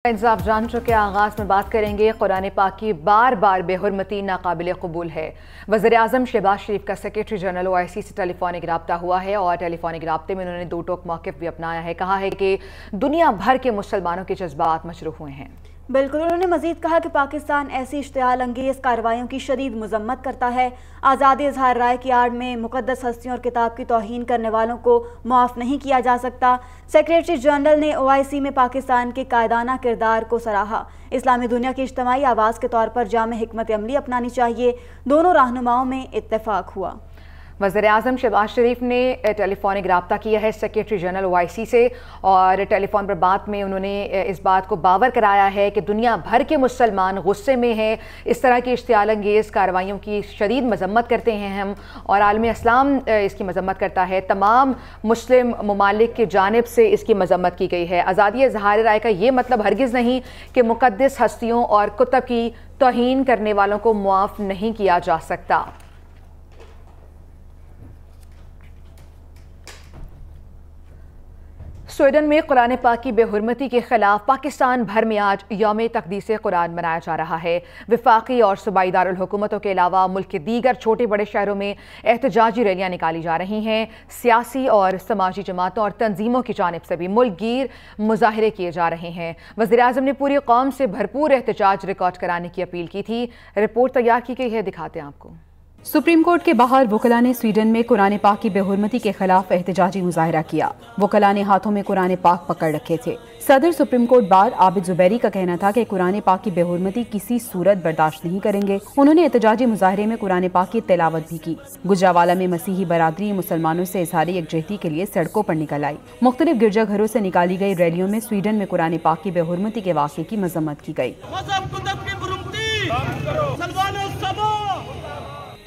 इंसाफ जांचों के आगाज में बात करेंगे। कुरान पाक की बार बार बेहुरमती नाकाबिल कबूल है। वज़ीर आज़म शहबाज शरीफ का सेक्रेटरी जनरल OIC से टेलीफोनिक राब्ता हुआ है और टेलीफोनिक राब्ते में उन्होंने दो टोक मौक़िफ़ भी अपनाया है। कहा है कि दुनिया भर के मुसलमानों के जज्बात मशरूह हुए हैं। बिल्कुल, उन्होंने मजीद कहा कि पाकिस्तान ऐसी इश्तियाल अंगेज़ कार्रवाइयों की शदीद मजम्मत करता है। आज़ादी इज़हार राय की आड़ में मुक़द्दस हस्तियों और किताब की तौहीन करने वालों को मुआफ़ नहीं किया जा सकता। सेक्रेटरी जनरल ने OIC में पाकिस्तान के कायदाना किरदार को सराहा। इस्लामी दुनिया की इज्तिमाई आवाज़ के तौर पर जामे हिकमत अमली अपनानी चाहिए। दोनों रहनुमाओं में इत्तेफाक हुआ। वज़ीर आज़म शहबाज शरीफ ने टेलीफोनिक राब्ता किया है सेक्रेटरी जनरल OIC से और टेलीफोन पर बात में उन्होंने इस बात को बावर कराया है कि दुनिया भर के मुसलमान गुस्से में हैं। इस तरह की इश्तियाल अंगेज़ कार्रवाइयों की शदीद मजम्मत करते हैं हम, और आलम इस्लाम इसकी मजम्मत करता है। तमाम मुस्लिम ममालिक की जानिब से इसकी मजम्मत की गई है। आज़ादी इज़हार राय का ये मतलब हरगिज़ नहीं कि मुक़द्दस हस्तियों और कुतुब की तौहीन करने वालों को मुआफ़ नहीं किया जा सकता। स्वीडन में कुरान पाक की बेहुरमती के खिलाफ पाकिस्तान भर में आज यौम तक़दीस कुरान मनाया जा रहा है। वफाकी और सूबाई दारुल हुकूमतों के अलावा मुल्क के दीगर छोटे बड़े शहरों में एहतजाजी रैलियां निकाली जा रही हैं। सियासी और समाजी जमातों और तंजीमों की जानिब से भी मुल्क गिर मुजाहरे किए जा रहे हैं। वज़ीर आज़म ने पूरी कौम से भरपूर एहतजाज रिकॉर्ड कराने की अपील की थी। रिपोर्ट तैयार की गई है, दिखाते हैं आपको। सुप्रीम कोर्ट के बाहर वकला ने स्वीडन में कुरान पाक की बेहुरमती के खिलाफ एहतजाजी मुजाहरा किया। वकला ने हाथों में कुरान पाक पकड़ रखे थे। सदर supreme court bar Abid Zubairi का कहना था कि कुरान पाक की बेहुरमती किसी सूरत बर्दाश्त नहीं करेंगे। उन्होंने एहतजाजी मुजाहरे में कुरान पाक की तिलावत भी की। गुजरावाला में मसीही बरादरी मुसलमानों से इजहार यकजहती के लिए सड़कों पर निकल आई। मुख्तलिफ गिरजाघरों से निकाली गई रैलियों में स्वीडन में कुरान पाक की बेहुरमती के वाक़े की मजम्मत की गई।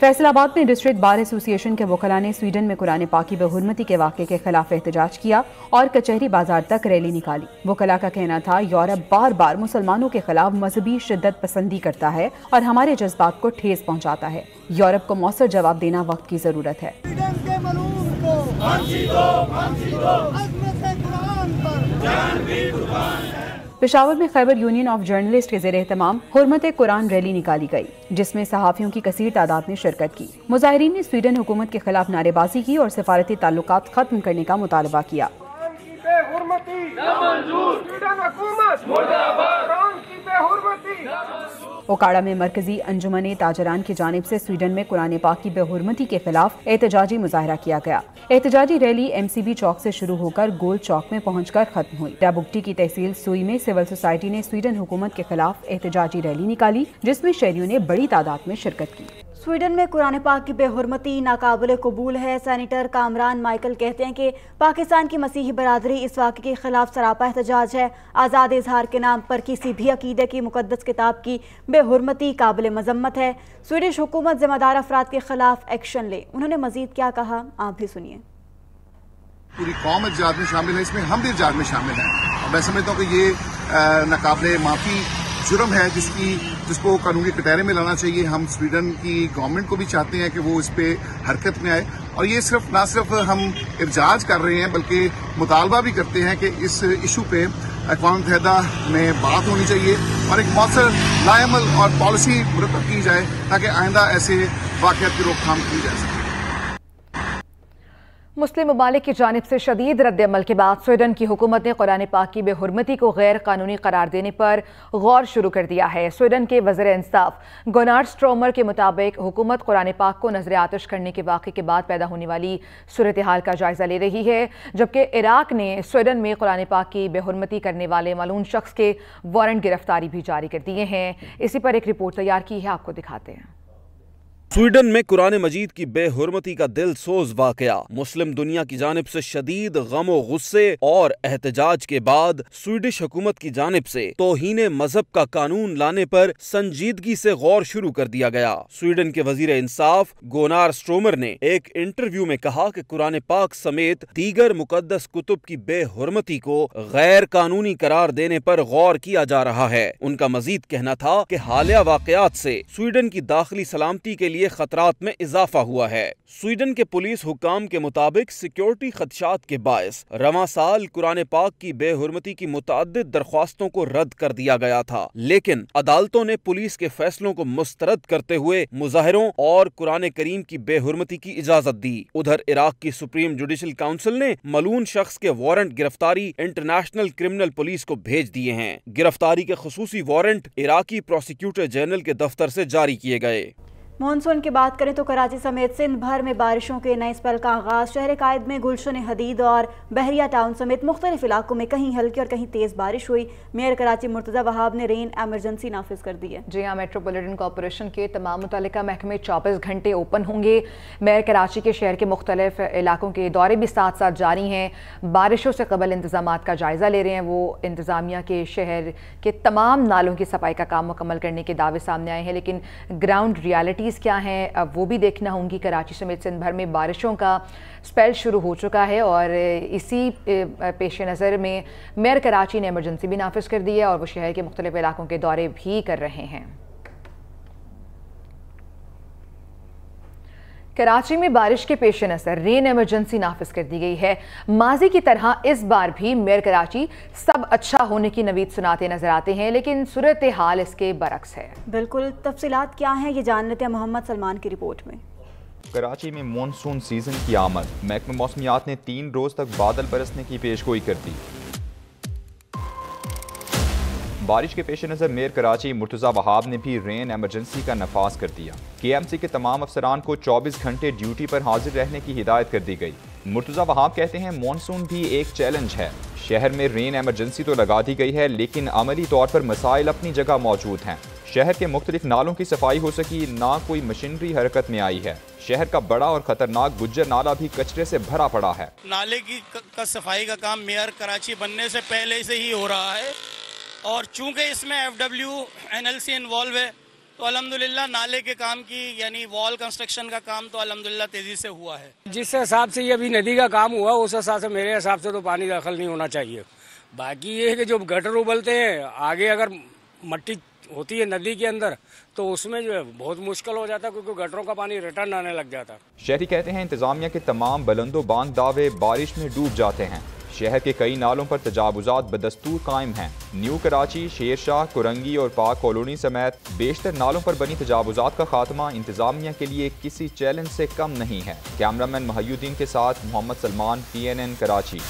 फैसलाबाद में डिस्ट्रिक्ट बार एसोसिएशन के वकला ने स्वीडन में कुरान पाक की बेहुरमती के वाक़े के खिलाफ एहतजाज किया और कचहरी बाजार तक रैली निकाली। वकला का कहना था, यूरोप बार बार मुसलमानों के खिलाफ मजहबी शिद्दत पसंदी करता है और हमारे जज्बात को ठेस पहुँचाता है। यूरोप को मौसर जवाब देना वक्त की जरूरत है। पेशावर में खैबर यूनियन ऑफ जर्नलिस्ट के ज़ेर एहतमाम हुर्मत कुरान रैली निकाली गई, जिसमें सहाफ़ियों की कसीर तादाद ने शिरकत की। मुजाहिरीन ने स्वीडन हुकूमत के खिलाफ नारेबाजी की और सिफारती ताल्लुकात खत्म करने का मुतालबा किया। ओकाड़ा में मरकजी अंजुमन ताजरान की जानिब से स्वीडन में कुरान पाक की बेहुरमती के खिलाफ एहतजाजी मुजाहरा किया गया। एहतजाजी रैली MCB चौक से शुरू होकर गोल चौक में पहुंचकर खत्म हुई। डाबुक्टी की तहसील सुई में सिविल सोसाइटी ने स्वीडन हुकूमत के खिलाफ एहतजाजी रैली निकाली, जिसमें शहरियों ने बड़ी तादाद में शिरकत की। स्वीडन में कुरान पाक की बेहुरमती नाकाबिल कबूल है। सेनेटर कामरान माइकल कहते हैं कि पाकिस्तान की मसीही बरादरी इस वाक़े के खिलाफ सरापा एहतजाज है। आज़ाद इज़हार के नाम पर किसी भी अकीदे की मुक़द्दस किताब की बेहुरमती काबिल मजम्मत है। स्वीडिश हुकूमत जिम्मेदार अफराद के खिलाफ एक्शन ले। उन्होंने मजीद क्या कहा, आप भी सुनिए। पूरी कौम इर्जाद में शामिल है, इसमें हम भी इर्जाद में शामिल हैं। और मैं समझता हूँ कि ये नाकाबिले माफ़ी जुर्म है जिसको कानून के कटहरे में लाना चाहिए। हम स्वीडन की गवर्नमेंट को भी चाहते हैं कि वो इस पे हरकत में आए, और ये ना सिर्फ हम इर्जाज कर रहे हैं बल्कि मुतालबा भी करते हैं कि इस इशू पे अक़वाम मुत्तहिदा में बात होनी चाहिए और एक मौसर लाएमल और पॉलिसी मुरतब की जाए ताकि आइंदा ऐसे वाक़यात की रोकथाम की जा सके। मुस्लिम ममालिक की जानिब से शदीद रद्द-ए-अमल के बाद स्वीडन की हुकूमत ने कुरान पाक की बेहुरमती को गैर कानूनी करार देने पर गौर शुरू कर दिया है। स्वीडन के वज़ीर इंसाफ गुनार स्ट्रोमर के मुताबिक हुकूमत कुरान पाक को नजर आतिश करने के वाक़े के बाद पैदा होने वाली सूरत हाल का जायजा ले रही है, जबकि इराक ने स्वीडन में कुरान पाक की बेहुरमती करने वाले मालूम शख्स के वारंट गिरफ्तारी भी जारी कर दिए हैं। इसी पर एक रिपोर्ट तैयार की है, आपको दिखाते हैं। स्वीडन में कुरान मजीद की बेहुरमती का दिल सोज वाकया मुस्लिम दुनिया की जानिब से शदीद गम व गुस्से और एहतजाज के बाद स्वीडिश हुकूमत की जानिब से तौहीन मजहब का कानून लाने पर संजीदगी से गौर शुरू कर दिया गया। स्वीडन के वजीर इंसाफ गोनार स्ट्रोमर ने एक इंटरव्यू में कहा कि कुरान पाक समेत दीगर मुकद्दस कुतुब की बेहुरमती को गैर कानूनी करार देने पर गौर किया जा रहा है। उनका मजीद कहना था कि हालिया वाकयात से स्वीडन की दाखिली सलामती के लिए लिए खतरात में इजाफा हुआ है। स्वीडन के पुलिस हुक्काम के मुताबिक सिक्योरिटी खदशात के बायस रवां साल कुरान पाक की बेहुरमती की मुतअद्दिद दरख्वास्तों को रद्द कर दिया गया था, लेकिन अदालतों ने पुलिस के फैसलों को मुस्तरद करते हुए मुजाहिरों और कुरान करीम की बेहुरमती की इजाजत दी। उधर इराक की सुप्रीम जुडिशल काउंसिल ने मलून शख्स के वारंट गिरफ्तारी इंटरनेशनल क्रिमिनल पुलिस को भेज दिए हैं। गिरफ्तारी के खुसूसी वारंट इराकी प्रोसिक्यूटर जनरल के दफ्तर से जारी किए गए। मानसून की बात करें तो कराची समेत सिंध भर में बारिशों के नए स्पेल का आगाज। शहर कायद में गुलशन हदीद और बहरिया टाउन समेत मुख्तलिफ इलाकों में कहीं हल्की और कहीं तेज बारिश हुई। मेयर कराची मुर्तजा वहाब ने रेन एमरजेंसी नाफिज कर दी है। जी हाँ, मेट्रोपॉलिटन कॉरपोरेशन के तमाम मुतल्लिका महकमे 24 घंटे ओपन होंगे। मेयर कराची के शहर के मुख्तलिफ इलाकों के दौरे भी साथ साथ जारी हैं। बारिशों से कबल इंतजाम का जायजा ले रहे हैं। वो इंतजामिया के शहर के तमाम नालों की सफाई का काम मुकम्मल करने के दावे सामने आए हैं, लेकिन ग्राउंड रियलिटीज़ क्या हैं अब वो भी देखना होंगी। कराची समेत सिंध भर में बारिशों का स्पेल शुरू हो चुका है और इसी पेश नज़र में मेयर कराची ने एमरजेंसी भी नाफिज कर दी है और वो शहर के मुख्तलिफ इलाकों के दौरे भी कर रहे हैं। कराची में बारिश के पेश नज़र रेन एमरजेंसी नाफिज कर दी गई है। माजी की तरह इस बार भी मेयर कराची सब अच्छा होने की नवीद सुनाते नजर आते हैं, लेकिन सूरत हाल इसके बरक्स है। बिल्कुल, तफसीलात क्या हैं ये जान लेते हैं मोहम्मद सलमान की रिपोर्ट में। कराची में मानसून सीजन की आमद। महकमा मौसमियात ने 3 रोज तक बादल बरसने की पेशगोई कर दी। बारिश के पेश नज़र मेयर कराची मुर्तजा वहाब ने भी रेन एमरजेंसी का नफाज कर दिया। KMC के तमाम अफसरान को 24 घंटे ड्यूटी पर हाजिर रहने की हिदायत कर दी गई। मुर्तजा वहाब कहते हैं मानसून भी एक चैलेंज है। शहर में रेन एमरजेंसी तो लगा दी गई है, लेकिन अमली तौर पर मसाइल अपनी जगह मौजूद हैं। शहर के मुख्तलिफ नालों की सफाई हो सकी, ना कोई मशीनरी हरकत में आई है। शहर का बड़ा और खतरनाक गुज्जर नाला भी कचरे से भरा पड़ा है। नाले की सफाई का काम मेयर कराची बनने से पहले से ही हो रहा है और चूंकि इसमें FW NLC इन्वॉल्व है तो अल्हम्दुलिल्लाह नाले के काम की यानी वॉल कंस्ट्रक्शन का काम तो अल्हम्दुलिल्लाह तेजी से हुआ है। जिस हिसाब से ये अभी नदी का काम हुआ उस हिसाब से मेरे हिसाब से तो पानी दाखिल नहीं होना चाहिए। बाकी ये है कि जो गटर उबलते हैं आगे अगर मट्टी होती है नदी के अंदर तो उसमें जो है बहुत मुश्किल हो जाता है क्योंकि गटरों का पानी रिटर्न आने लग जाता है। शहरी कहते हैं इंतजामिया के तमाम बुलंदो बांग दावे बारिश में डूब जाते हैं। शहर के कई नालों पर तजावुजात बदस्तूर कायम हैं। न्यू कराची, शेरशाह, कुरंगी और पाक कॉलोनी समेत बेशतर नालों पर बनी तजावुजात का खात्मा इंतजामिया के लिए किसी चैलेंज से कम नहीं है। कैमरामैन महियुद्दीन के साथ मोहम्मद सलमान, PNN कराची।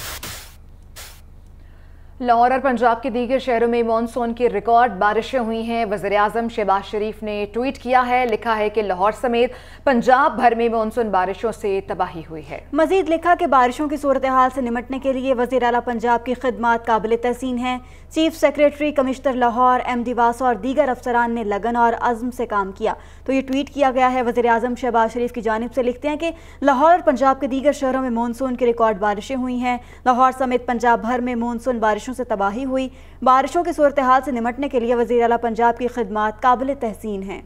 लाहौर और पंजाब के दीगर शहरों में मानसून की रिकॉर्ड बारिशें हुई हैं। वज़ीर-ए-आज़म शहबाज शरीफ ने ट्वीट किया है, लिखा है कि लाहौर समेत पंजाब भर में मानसून बारिशों से तबाही हुई है। मजीद लिखा कि बारिशों की सूरत हाल से निमटने के लिए वज़ीर आला पंजाब की खिदमात काबिल तहसीन हैं। Chief secretary, commissioner Lahore, MD वासा और दीगर अफसरान ने लगन और अज़्म से काम किया। तो ये ट्वीट किया गया है। वज़ीर-ए-आज़म शहबाज शरीफ की जानिब से लिखते हैं कि लाहौर और पंजाब के दीगर शहरों में मानसून की रिकॉर्ड बारिशें हुई हैं। लाहौर समेत पंजाब भर में मानसून बारिशों से तबाही हुई। बारिशों की सूरत हाल से निमटने के लिए वज़ीर आला पंजाब की खिदमात काबिल तहसीन हैं।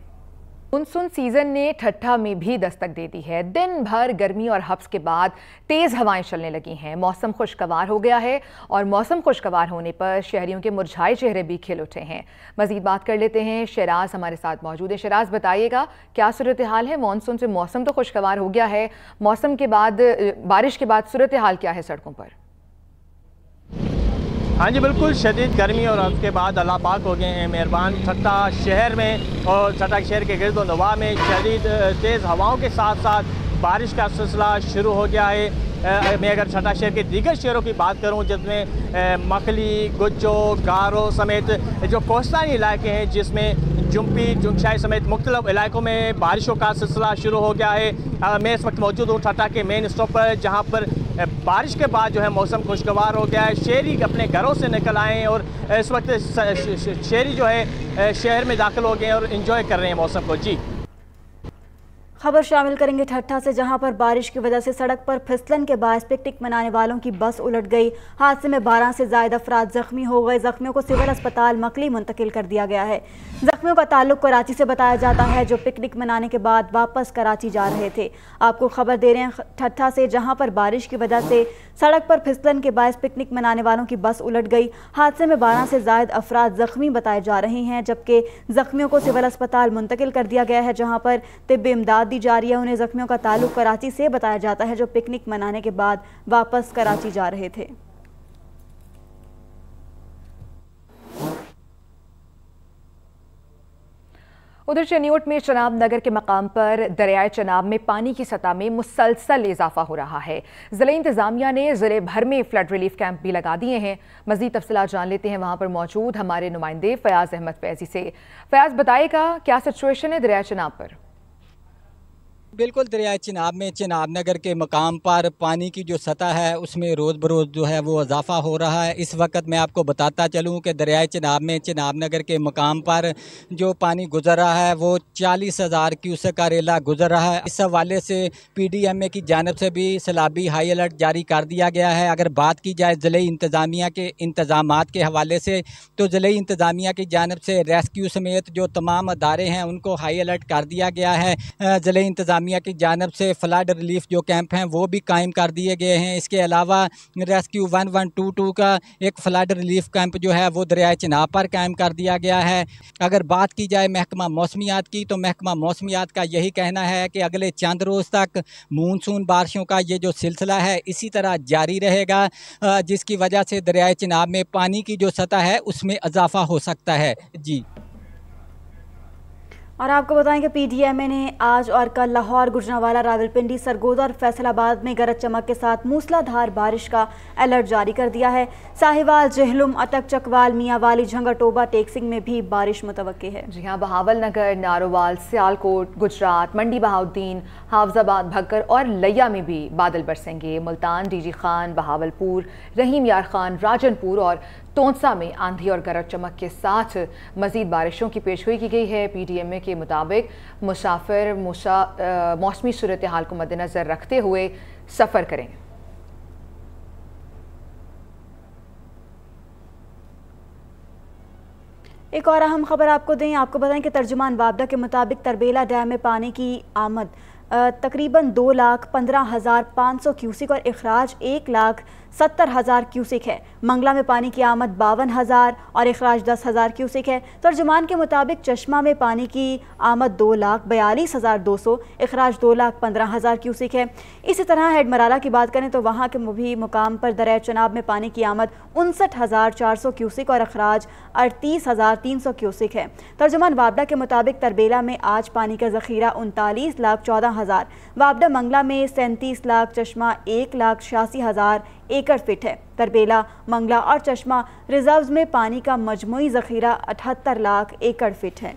मानसून सीजन ने ठट्ठा में भी दस्तक दे दी है। दिन भर गर्मी और हब्स के बाद तेज हवाएं चलने लगी हैं। मौसम खुशगवार हो गया है और मौसम खुशगवार होने पर शहरियों के मुरझाए चेहरे भी खिल उठे हैं। मजीद बात कर लेते हैं, शराज हमारे साथ मौजूद है। शराज, बताइएगा क्या सूरत हाल है? मानसून से मौसम तो खुशगवार हो गया है, मौसम के बाद बारिश के बाद सूरत हाल क्या है सड़कों पर? हाँ जी बिल्कुल, शदीद गर्मी और उसके बाद अल्लाह पाक हो गए हैं मेहरबान। ठट्टा शहर में और ठट्टा शहर के गिरदो नवा में शदीद तेज़ हवाओं के साथ साथ बारिश का सिलसिला शुरू हो गया है। मैं अगर ठट्टा शहर के दीगर शहरों की बात करूं जिसमें मखली, गुज्जो, गारो समेत जो कोस्तानी इलाके हैं जिसमें जुम्पी, जुंगशाई समेत मुख्तलिफ इलाकों में बारिशों का सिलसिला शुरू हो गया है। मैं इस वक्त मौजूद हूँ ठट्टा के मेन स्टॉप पर जहाँ पर बारिश के बाद जो है मौसम खुशगवार हो गया है। शहरी अपने घरों से निकल आए हैं और इस वक्त शहरी जो है शहर में दाखिल हो गए हैं और इन्जॉय कर रहे हैं मौसम को। जी खबर शामिल करेंगे ठट्ठा से, जहां पर बारिश की वजह से सड़क पर फिसलन के बायस पिकनिक मनाने वालों की बस उलट गई। हादसे में 12 से ज्यादा अफराद जख्मी हो गए। जख्मियों को सिविल अस्पताल मकली मुंतकिल कर दिया गया है। जख्मियों का ताल्लुक कराची से बताया जाता है, जो पिकनिक मनाने के बाद वापस कराची जा रहे थे। आपको खबर दे रहे हैं ठट्ठा से, जहां पर बारिश की वजह से सड़क पर फिसलन के बायस पिकनिक मनाने वालों की बस उलट गई। हादसे में 12 से ज्यादा अफराद जख्मी बताए जा रहे हैं, जबकि जख्मियों को सिविल अस्पताल मुंतकिल कर दिया गया है, जहां पर तिब्बी इमदाद दी जा रही है। उन्हें जख्मियों का ताल्लुक कराची से बताया जाता है, जो पिकनिक मनाने के बाद वापस कराची जा रहे थे। उधर चनियोट में चनाब नगर के मकाम पर दरियाए चनाब में पानी की सतह में मुसलसल इजाफा हो रहा है। ज़िले इंतजामिया ने ज़िले भर में फ्लड रिलीफ कैंप भी लगा दिए हैं। मज़ीद तफसीलात जान लेते हैं वहां पर मौजूद हमारे नुमाइंदे फयाज अहमद फैजी से। फयाज, बताएगा क्या सिचुएशन है दरियाए चनाब पर? बिल्कुल, दरियाए चिनाब में चिनाब नगर के मकाम पर पानी की जो सतह है उसमें रोज़ बरोज़ जो है वो इजाफा हो रहा है। इस वक्त मैं आपको बताता चलूँ कि दरियाए चिनाब में चिनाब नगर के मकाम पर जो पानी गुजर रहा है वो 40,000 क्यूसेक का रेला गुजर रहा है। इस हवाले से PDMA की जानिब से भी सैलाबी हाई अलर्ट जारी कर दिया गया है। अगर बात की जाए ज़िले इंतज़ामिया के इंतज़ामात के हवाले से, तो ज़िले इंतज़ामिया की जानिब से रेस्क्यू समेत जो तमाम अदारे हैं उनको हाई अलर्ट कर दिया गया है। ज़िले इंतज़ामिया की जानिब से फ्लड रिलीफ जो कैंप हैं वो भी कायम कर दिए गए हैं। इसके अलावा रेस्क्यू 1122 का एक फ्लड रिलीफ कैंप जो है वो दरियाए चिनाब पर कायम कर दिया गया है। अगर बात की जाए महकमा मौसमियात की, तो महकमा मौसमियात का यही कहना है कि अगले चंद रोज़ तक मानसून बारिशों का ये जो सिलसिला है इसी तरह जारी रहेगा, जिसकी वजह से दरियाए चिनाब में पानी की जो सतह है उसमें इजाफा हो सकता है। जी, और आपको बताएं कि PDMA ने आज और कल लाहौर, गुजरांवाला, रावलपिंडी, सरगोदा और फैसलाबाद में गरज चमक के साथ मूसलाधार बारिश का अलर्ट जारी कर दिया है। साहिवाल, जेहलुम, अटक, चकवाल, मियांवाली, झंगटोबा, टेकसिंग में भी बारिश मुतवक्की है। जी हाँ, बहावल नगर, नारोवाल, सियालकोट, गुजरात, मंडी बहाउद्दीन, हाफजाबाद, भक्कर और लिया में भी बादल बरसेंगे। मुल्तान, DG खान, बहावलपुर, रहीम यार खान, राजनपुर और तोंसा में आंधी और गरज चमक के साथ मजीद बारिशों की पेशगोई की गई है। PDMA के मुताबिक मुसाफिर मौसमी सूरत हाल को मद्देनजर रखते हुए सफ़र करें। एक और अहम खबर आपको बताएं कि तर्जुमान वाबदा के मुताबिक तरबेला डैम में पानी की आमद तकरीबन 2,15,500 क्यूसिक और इखराज 1,70,000 क्यूसिक है। मंगला में पानी की आमद 52,000 और इखराज 10,000 क्यूसिक है। तर्जुमान के मुताबिक चश्मा में पानी की आमद 2,42,200, इखराज 2,15,000 क्यूसिक है। इसी तरह हेडमराला की बात करें तो वहाँ के भी मुकाम पर दरिया चनाब में पानी की आमद 59,400 क्यूसिक और इखराज 38,300 क्यूसिक है। तर्जुमान वाबडा के मुताबिक तरबेला में आज पानी का ज़ख़ीरा 39,14,000, वाबडा मंगला में 37 लाख, चश्मा 1,86,000 एकड़ फिट है। तरबेला, मंगला और चश्मा रिजर्व्स में पानी का मजमूई ज़ख़ीरा 78 लाख एकड़ फिट है।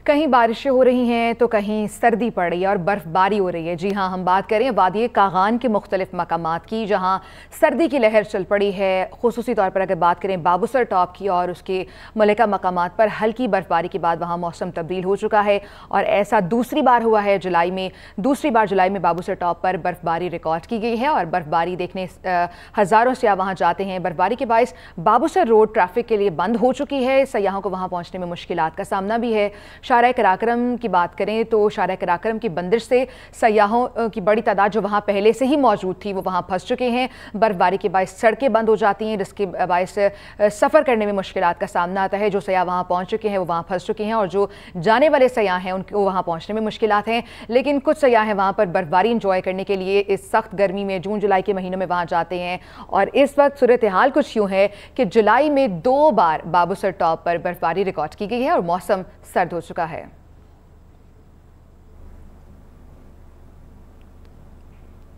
कहीं बारिशें हो रही हैं तो कहीं सर्दी पड़ रही है और बर्फ़बारी हो रही है। जी हाँ, हम बात करें वादी कागान के मुख्तलिफ मकामात की, जहाँ सर्दी की लहर चल पड़ी है। खुसूसी तौर पर अगर बात करें बाबूसर टॉप की और उसके मलिका मकामात पर हल्की बर्फ़बारी के बाद वहाँ मौसम तब्दील हो चुका है और ऐसा दूसरी बार हुआ है जुलाई में बाबूसर टॉप पर बर्फ़बारी रिकॉर्ड की गई है और बर्फ़बारी देखने हज़ारों से वहाँ जाते हैं। बर्फ़बारी के बायस बाबूसर रोड ट्रैफिक के लिए बंद हो चुकी है। सयाहों को वहाँ पहुँचने में मुश्किलात का सामना भी है। शारा कराक्रम की बात करें तो शारा कराक्रम की बंदिश से सयाहों की बड़ी तादाद जो वहाँ पहले से ही मौजूद थी वो वहाँ फंस चुके हैं। बर्फबारी के बायस सड़कें बंद हो जाती हैं, जिसके बायस सफ़र करने में मुश्किलात का सामना आता है। जो सयाह वहाँ पहुँच चुके हैं वो वहाँ फंस चुके हैं और जो जाने वाले सयाह हैं उनको वहाँ पहुँचने में मुश्किलात हैं। लेकिन कुछ सयाह हैं वहाँ पर बर्फबारी इंजॉय करने के लिए इस सख्त गर्मी में जून जुलाई के महीनों में वहाँ जाते हैं। और इस वक्त सूरत हाल कुछ यूँ है कि जुलाई में 2 बार बाबूसर टॉप पर बर्फबारी रिकॉर्ड की गई है और मौसम सर्द हो चुका है।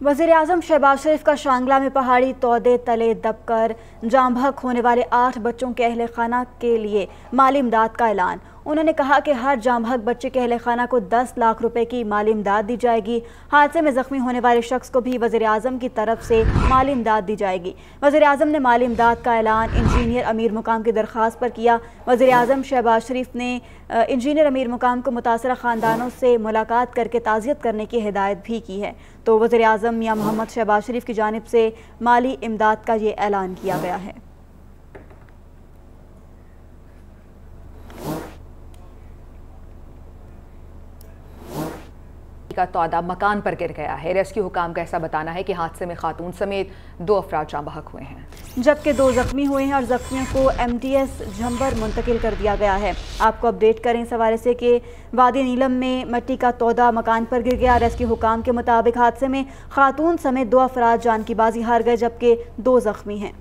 वज़ीर-ए-आज़म शहबाज शरीफ का शांगला में पहाड़ी तौदे तले दबकर जाम बहक होने वाले 8 बच्चों के अहले खाना के लिए माली इमदाद का ऐलान। उन्होंने कहा कि हर जाम हक बच्चे के अहले खाना को 10 लाख रुपए की माली इमदाद दी जाएगी। हादसे में जख्मी होने वाले शख्स को भी वज़ीर आज़म की तरफ से माली इमदाद दी जाएगी। वज़ीर आज़म ने माली इमदाद का ऐलान इंजीनियर अमीर मुकाम की दरख्वास्त पर किया। वज़ीर आज़म शहबाज शरीफ ने इंजीनियर अमीर मुकाम को मुतासरा ख़ानदानों से मुलाकात करके ताज़ियत करने की हिदायत भी की है। तो वज़ीर आज़म मियां मोहम्मद शहबाज शरीफ की जानिब से माली इमदाद का ये ऐलान किया गया है। का तौदा मकान पर गिर गया है। रेस्क्यू हुकाम का ऐसा बताना है कि हादसे में खातून समेत 2 अफराद जाँ बहक हुए हैं, जबकि 2 जख्मी हुए हैं और जख्मियों को MTS झंबर मुंतकिल कर दिया गया है। आपको अपडेट करें इस हवाले से कि वादी नीलम में मिट्टी का तौदा मकान पर गिर गया। रेस्क्यू हुकाम के मुताबिक हादसे में खातून समेत 2 अफराद जान की बाजी हार गए, जबकि 2 जख्मी हैं।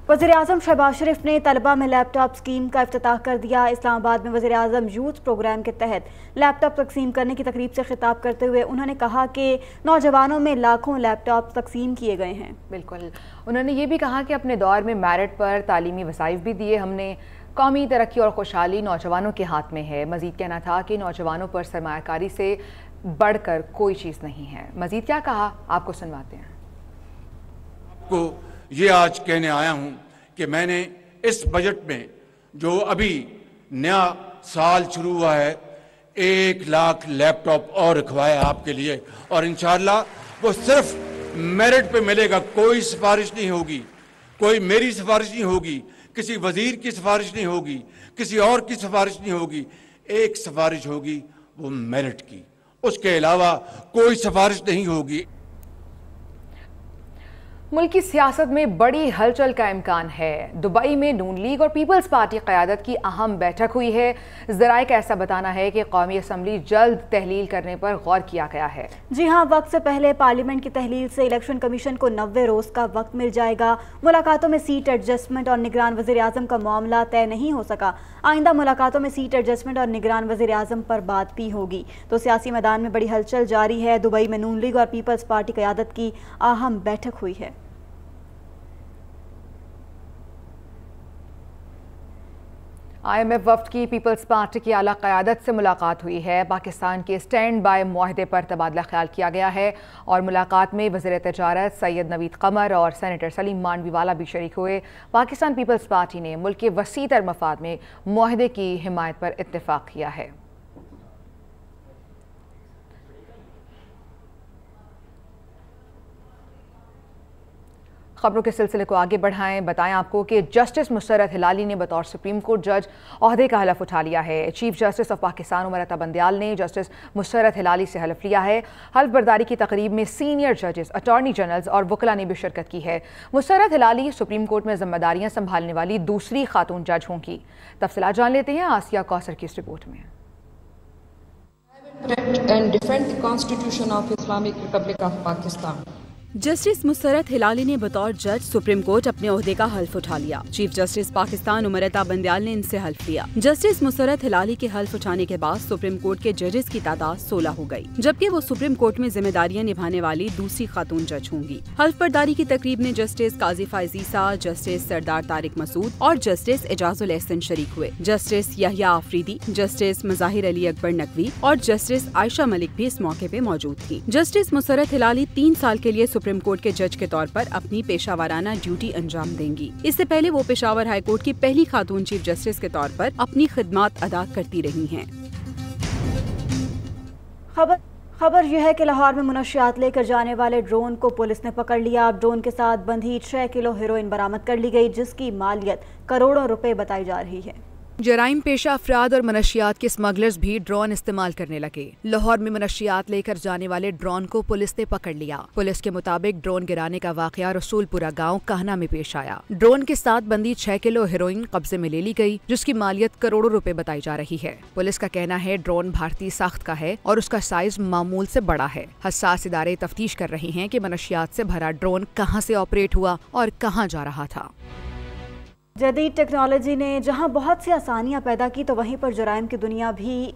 वज़ीर आज़म शहबाज शरीफ ने तलबा में लैपटॉप स्कीम का इफ्तिताह कर दिया। इस्लामाबाद में वज़ीर आज़म यूथ प्रोग्राम के तहत लैपटॉप तकसीम करने की तकरीब से खिताब करते हुए उन्होंने कहा कि नौजवानों में लाखों लैपटॉप तकसीम किए गए हैं। बिल्कुल, उन्होंने ये भी कहा कि अपने दौर में मेरिट पर तालीमी वसाइफ भी दिए हमने। कौमी तरक्की और खुशहाली नौजवानों के हाथ में है। मज़ीद कहना था कि नौजवानों पर सरमायाकारी से बढ़कर कोई चीज़ नहीं है। मज़ीद क्या कहा, आपको सुनवाते हैं। ये आज कहने आया हूं कि मैंने इस बजट में जो अभी नया साल शुरू हुआ है 1 लाख लैपटॉप और रखवाया आपके लिए, और इंशाअल्लाह वो सिर्फ मेरिट पे मिलेगा। कोई सिफारिश नहीं होगी, कोई मेरी सिफारिश नहीं होगी, किसी वजीर की सिफारिश नहीं होगी, किसी और की सिफारिश नहीं होगी। एक सिफारिश होगी, वो मेरिट की, उसके अलावा कोई सिफारिश नहीं होगी। मुल्क की सियासत में बड़ी हलचल का इम्कान है। दुबई में नून लीग और पीपल्स पार्टी क़यादत की अहम बैठक हुई है। ज़राए का ऐसा बताना है कि कौमी असम्बली जल्द तहलील करने पर गौर किया गया है। जी हाँ, वक्त से पहले पार्लियामेंट की तहलील से इलेक्शन कमीशन को 90 रोज़ का वक्त मिल जाएगा। मुलाकातों में सीट एडजस्टमेंट और निगरान वज़ीर आज़म का मामला तय नहीं हो सका। आइंदा मुलाकातों में सीट एडजस्टमेंट और निगरान वज़ीर आज़म पर बात भी होगी। तो सियासी मैदान में बड़ी हलचल जारी है। दुबई में नून लीग और पीपल्स पार्टी क़यादत की अहम बैठक हुई है। IMF वफ्द की पीपल्स पार्टी की आला क़यादत से मुलाकात हुई है। पाकिस्तान के स्टैंड बाय मुआहदे पर तबादला ख्याल किया गया है और मुलाकात में वज़ीर तजारत सैयद नवीद कमर और सेनेटर सलीम मांडवीवाला भी शरीक हुए। पाकिस्तान पीपल्स पार्टी ने मुल्क के वसी तर मफाद में मुआहदे की हिमायत पर इत्तेफाक किया है। खबरों के सिलसिले को आगे बढ़ाएं। बताएं आपको कि जस्टिस मुसर्रत हिलाली ने बतौर सुप्रीम कोर्ट जज ओहदे का हलफ उठा लिया है। Chief justice of Pakistan Umar Ata Bandial ने जस्टिस मुसर्रत हिलाली से हलफ लिया है। हल्फ बर्दारी की तकरीब में सीनियर जजेस, अटॉर्नी जनरल्स और वकला ने भी शिरकत की है। मुसर्रत हिलाली सुप्रीम कोर्ट में जिम्मेदारियां संभालने वाली दूसरी खातून जज होंगी। तफसीलात जान लेते हैं आसिया कौसर की इस रिपोर्ट में। जस्टिस मुसर्रत हिलाली ने बतौर जज सुप्रीम कोर्ट अपने ओहदे का हल्फ उठा लिया। चीफ जस्टिस पाकिस्तान उमर अता बंदयाल ने इनसे हल्फ लिया। जस्टिस मुसर्रत हिलाली के हल्फ उठाने के बाद सुप्रीम कोर्ट के जजेस की तादाद 16 हो गई, जबकि वो सुप्रीम कोर्ट में जिम्मेदारियां निभाने वाली दूसरी खातून जज होंगी। हल्फ बर्दारी की तकरीब में जस्टिस काजी फायजीसा, जस्टिस सरदार तारिक मसूद और जस्टिस एजाजुल एहसन शरीक हुए। जस्टिस यहिया आफरीदी, जस्टिस मज़ाहिर अली अकबर नकवी और जस्टिस आयशा मलिक भी इस मौके पे मौजूद थी। जस्टिस मुसर्रत हिलाली 3 साल के लिए सुप्रीम कोर्ट के जज के तौर पर अपनी पेशावराना ड्यूटी अंजाम देंगी। इससे पहले वो पेशावर हाई कोर्ट की पहली खातून चीफ जस्टिस के तौर पर अपनी खिदमत अदा करती रही हैं। खबर यह है कि लाहौर में मुनशियात लेकर जाने वाले ड्रोन को पुलिस ने पकड़ लिया। अब ड्रोन के साथ बंधी 6 किलो हेरोइन बरामद कर ली गई, जिसकी मालियत करोड़ों रुपए बताई जा रही है। जराइम पेशा अफराद और मनशियात के स्मगलर्स भी ड्रोन इस्तेमाल करने लगे। लाहौर में मनशियात लेकर जाने वाले ड्रोन को पुलिस ने पकड़ लिया। पुलिस के मुताबिक ड्रोन गिराने का वाकया रसूलपुरा गांव कहना में पेश आया। ड्रोन के साथ बंदी 6 किलो हेरोइन कब्जे में ले ली गई, जिसकी मालियत करोड़ों रुपए बताई जा रही है। पुलिस का कहना है ड्रोन भारतीय साख्त का है और उसका साइज मामूल से बड़ा है। हसास इदारे तफ्तीश कर रहे हैं कि मनशियात से भरा ड्रोन कहाँ से ऑपरेट हुआ और कहाँ जा रहा था। जदीद टेक्नोलॉजी ने जहां बहुत सी आसानियां पैदा की तो वहीं पर जुराइम की दुनिया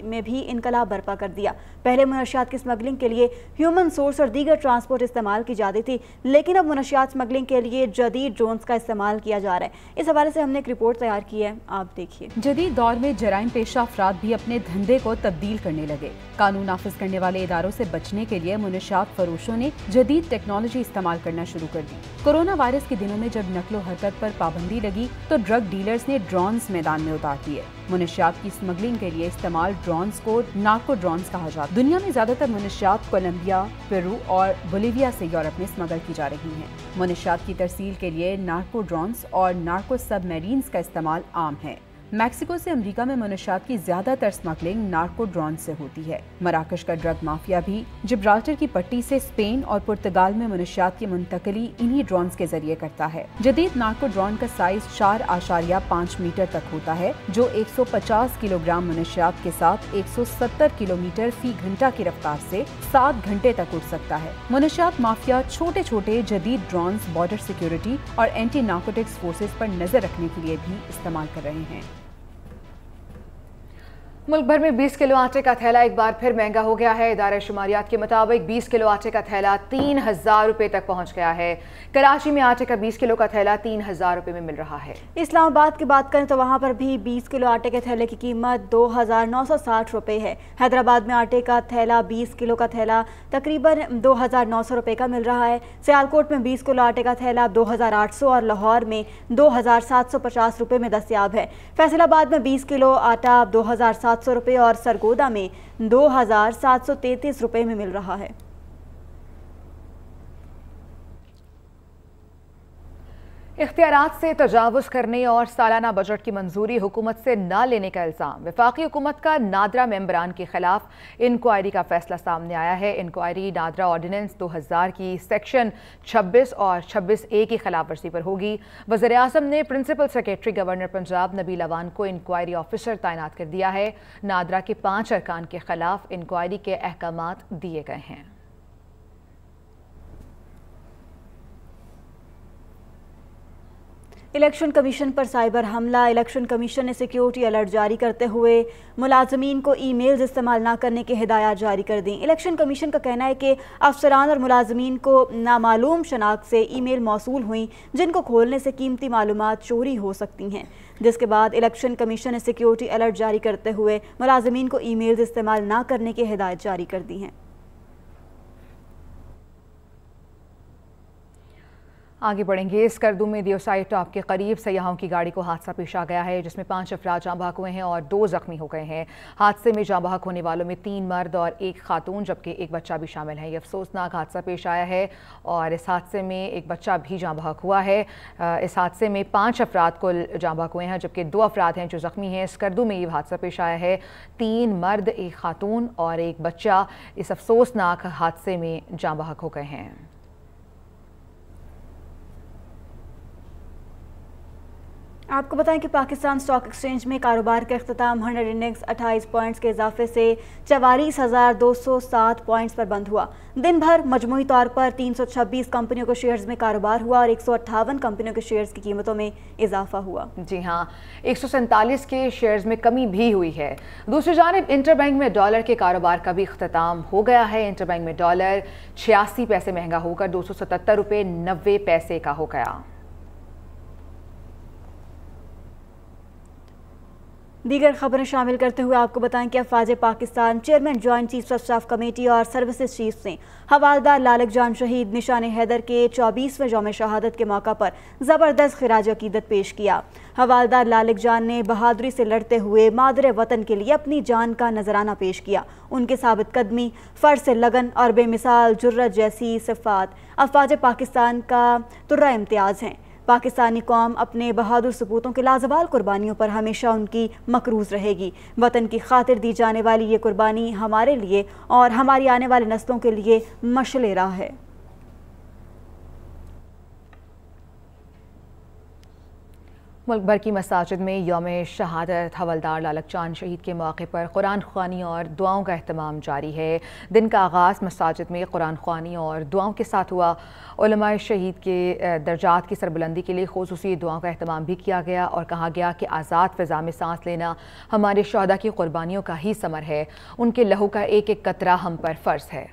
में भी इनकलाब बर्पा कर दिया। पहले मुनशियात की स्मगलिंग के लिए ह्यूमन सोर्स और दीगर ट्रांसपोर्ट इस्तेमाल की जाती थी, लेकिन अब मुनशियात स्मगलिंग के लिए जदीद ड्रोन्स का इस्तेमाल किया जा रहा है। इस हवाले से हमने एक रिपोर्ट तैयार की है, आप देखिए। जदीद दौर में जराइम पेशा अफराद भी अपने धंधे को तब्दील करने लगे। कानून नाफिज करने वाले इदारों से बचने के लिए मुनशियात फरोशों ने जदीद टेक्नोलॉजी इस्तेमाल करना शुरू कर दी। कोरोना वायरस के दिनों में जब नकलो हरकत पर पाबंदी लगी तो ड्रग डीलर्स ने ड्रोन्स मैदान में उतार दिए। मुनशियात की स्मगलिंग के लिए इस्तेमाल ड्रोन्स को नार्को ड्रोन्स कहा जाता है। दुनिया में ज्यादातर मुनशियात कोलंबिया, पेरू और बोलीविया से यूरोप में स्मगल की जा रही हैं। मुनशियात की तरसील के लिए नार्को ड्रोन्स और नार्को सबमरीन्स का इस्तेमाल आम है। मैक्सिको से अमेरिका में मुनशियात की ज्यादातर स्मगलिंग नार्को ड्रोन से होती है। मराकश का ड्रग माफिया भी जिब्राल्टर की पट्टी से स्पेन और पुर्तगाल में मुनशियात की मुंतकली इन्हीं ड्रोन्स के जरिए करता है। जदीद नार्को ड्रोन का साइज 4.5 मीटर तक होता है, जो 150 किलोग्राम मुनशियात के साथ 170 किलोमीटर फी घंटा की रफ्तार से 7 घंटे तक उड़ सकता है। मुनशियात माफिया छोटे छोटे जदीद ड्रोन्स बॉर्डर सिक्योरिटी और एंटी नार्कोटिक्स फोर्सेस पर नजर रखने के लिए भी इस्तेमाल कर रहे हैं। मुल्क भर में 20 किलो आटे का थैला एक बार फिर महंगा हो गया है। इदारे शुमारियात के मुताबिक 20 किलो आटे का थैला 3000 रुपए तक पहुंच गया है। कराची में आटे का 20 किलो का थैला 3000 रुपए में मिल रहा है। इस्लामाबाद की बात करें तो वहां पर भी 20 किलो आटे के थैले की कीमत 2960 रुपए है। हैदराबाद में आटे का थैला 20 किलो का थैला तकरीबन 2900 रुपए का मिल रहा है। सियालकोट में 20 किलो आटे का थैला 2800 और लाहौर में 2750 रुपए में दस्तयाब है। फैसलाबाद में 20 किलो आटा 2700 रुपए और सरगोदा में 2733 रुपए में मिल रहा है। इख्तियारात से तजावुज़ करने और सालाना बजट की मंजूरी हुकूमत से न लेने का इल्ज़ाम। वफाकी हुकूमत का नादरा मेंबरान के खिलाफ इंक्वायरी का फैसला सामने आया है। इंक्वायरी नादरा ऑर्डिनेंस 2000 की सेक्शन 26 और 26A की खिलाफ वर्जी पर होगी। वज़ीर आज़म ने principal secretary governor Punjab Nabeel Awan को इंक्वायरी ऑफिसर तैनात कर दिया है। नादरा के 5 अरकान के खिलाफ इंक्वायरी के अहकामात दिए गए हैं। इलेक्शन कमीशन पर साइबर हमला। इलेक्शन कमीशन ने सिक्योरिटी अलर्ट जारी करते हुए मुलाजमीन को ईमेल्स इस्तेमाल न करने की हिदायत जारी कर दी। इलेक्शन कमीशन का कहना है कि अफसरान और मुलाजमीन को नामालूम शनाख्त से ईमेल मौसूल हुई जिनको खोलने से कीमती मालूमात चोरी हो सकती हैं, जिसके बाद इलेक्शन कमीशन ने सिक्योरिटी अलर्ट जारी करते हुए मुलाजमीन को ईमेल्स इस्तेमाल न करने की हिदायत जारी कर दी हैं। आगे बढ़ेंगे। स्कर्दू में दियोसाई टॉप के करीब सयाहों की गाड़ी को हादसा पेश आ गया है, जिसमें 5 अफराद जाँ बहक हुए हैं और 2 जख्मी हो गए हैं। हादसे में जाँ बहक होने वालों में 3 मर्द और 1 खातून जबकि 1 बच्चा भी शामिल है। ये अफसोसनाक हादसा पेश आया है और इस हादसे में 1 बच्चा भी जाँ बहक हुआ है। इस हादसे में 5 अफराद कुल जाँ बहक हुए हैं जबकि 2 अफराद हैं जो जख्मी हैं। स्कर्दू में ये हादसा पेश आया है। 3 मर्द, 1 खातून और 1 बच्चा इस अफसोसनाक हादसे में जाँ बहक हो गए हैं। आपको बताएं कि पाकिस्तान स्टॉक एक्सचेंज में कारोबार का इख्तिताम 100 इंडेक्स 28 पॉइंट्स के इजाफे से 44,207 पॉइंट्स पर बंद हुआ। दिन भर मजमूई तौर पर 326 कंपनियों के शेयर्स में कारोबार हुआ और 158 कंपनियों के शेयर्स की कीमतों में इजाफा हुआ। जी हाँ, 147 के शेयर्स में कमी भी हुई है। दूसरी जानिब इंटरबैंक में डॉलर के कारोबार का भी इख्तिताम हो गया है। इंटरबैंक में डॉलर 86 पैसे महंगा होकर 277 रुपये 90 पैसे का हो गया। दीगर खबरें शामिल करते हुए आपको बताएं कि अफवाज Pakistan chairman joint chief of staff committee और सर्विसेज चीफ ने हवालदार लालिक जान शहीद निशान हैदर के 24वें यौम शहादत के मौका पर ज़बरदस्त खिराज अकीदत पेश किया। हवालदार लालिक जान ने बहादुरी से लड़ते हुए मादरे वतन के लिए अपनी जान का नजराना पेश किया। उनके साबित कदमी, फर्ज से लगन और बेमिसाल जुर्रत जैसी सिफ़ात अफवाज पाकिस्तान का तुर्रा इम्तियाज़ हैं। पाकिस्तानी कौम अपने बहादुर सपूतों के लाजवाल कुर्बानियों पर हमेशा उनकी मकरूज रहेगी। वतन की खातिर दी जाने वाली ये कुर्बानी हमारे लिए और हमारी आने वाली नस्लों के लिए मशअल राह है। मुल्क भर की मसाजिद में यौम शहादत हवलदार लालक चांद शहीद के मौके पर कुरान ख्वानी और दुआओं का अहतमाम जारी है। दिन का आगाज़ मसाजिद में कुरान ख्वानी और दुआओं के साथ हुआ। उलमाए शहीद के दर्जात की सरबुलंदी के लिए खुसूसी दुआओं का अहतमाम भी किया गया और कहा गया कि आज़ाद फ़िज़ा में सांस लेना हमारे शहदा की कुर्बानियों का ही समर है। उनके लहू का एक एक कतरा हम पर फ़र्ज़ है।